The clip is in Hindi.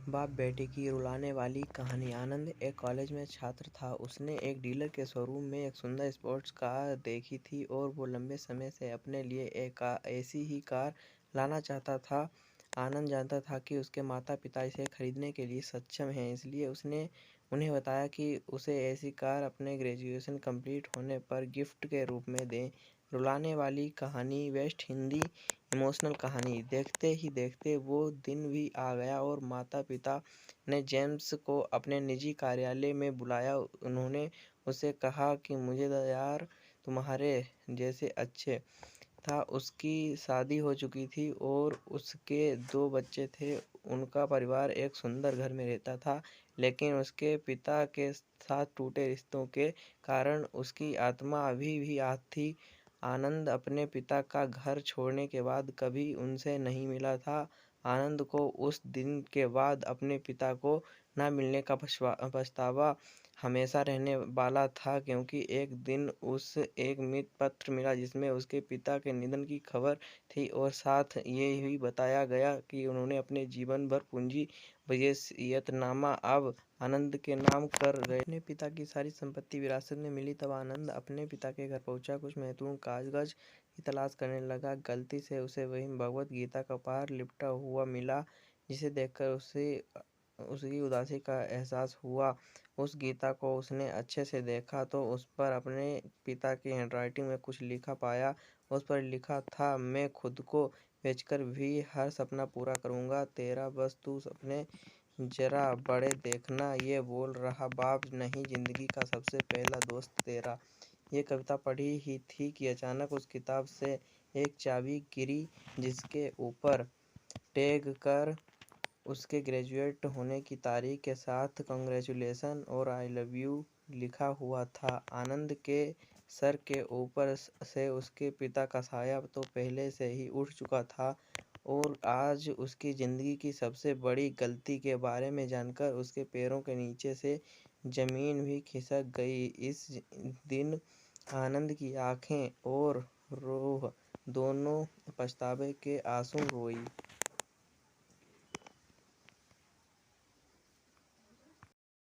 बाप बेटे की रुलाने वाली कहानी। आनंद एक कॉलेज में छात्र था। उसने एक डीलर के शोरूम में एक सुंदर स्पोर्ट्स कार देखी थी और वो लंबे समय से अपने लिए एक ऐसी ही कार लाना चाहता था। आनंद जानता था कि उसके माता पिता इसे खरीदने के लिए सक्षम हैं, इसलिए उसने उन्हें बताया कि उसे ऐसी कार अपने ग्रेजुएशन कंप्लीट होने पर गिफ्ट के रूप में दें। रुलाने वाली कहानी वेस्ट हिंदी इमोशनल कहानी। देखते ही देखते वो दिन भी आ गया और माता-पिता ने जेम्स को अपने निजी कार्यालय में बुलाया। उन्होंने उससे कहा कि मुझे तो यार तुम्हारे जैसे अच्छे था। उसकी शादी हो चुकी थी और उसके 2 बच्चे थे। उनका परिवार एक सुंदर घर में रहता था, लेकिन उसके पिता के साथ टूटे रिश्तों के कारण उसकी आत्मा अभी भी आहत थी। आनंद अपने पिता का घर छोड़ने के बाद कभी उनसे नहीं मिला था। आनंद को उस दिन के बाद अपने पिता को न मिलने का पछतावा हमेशा रहने वाला था, क्योंकि एक दिन उस एक मृत पत्र मिला जिसमें उसके पिता के निधन की खबर थी और साथ ये भी बताया गया कि उन्होंने अपने जीवन भर पूंजी वसीयतनामा अब आनंद के नाम कर गए। अपने पिता की सारी संपत्ति विरासत में मिली तब आनंद अपने पिता के घर पहुंचा। कुछ महत्वपूर्ण कागज की तलाश करने लगा। गलती से उसे वही भगवत गीता का पार लिपटा हुआ मिला, जिसे देखकर उसे उसकी उदासी का एहसास हुआ। उस गीता को उसने अच्छे से देखा तो उस पर अपने पिता की हैंडराइटिंग में कुछ लिखा पाया। उस पर लिखा था, मैं खुद को बेचकर भी हर सपना पूरा करूंगा, तेरा बस तू सपने जरा बड़े देखना। ये बोल रहा बाप नहीं, जिंदगी का सबसे पहला दोस्त तेरा। ये कविता पढ़ी ही थी कि अचानक उस किताब से एक चाबी गिरी, जिसके ऊपर टैग कर उसके ग्रेजुएट होने की तारीख के साथ कांग्रेचुलेशन और आई लव यू लिखा हुआ था। आनंद के सर के ऊपर से उसके पिता का साया तो पहले से ही उठ चुका था और आज उसकी ज़िंदगी की सबसे बड़ी गलती के बारे में जानकर उसके पैरों के नीचे से ज़मीन भी खिसक गई। इस दिन आनंद की आंखें और रूह दोनों पछतावे के आंसू रोई।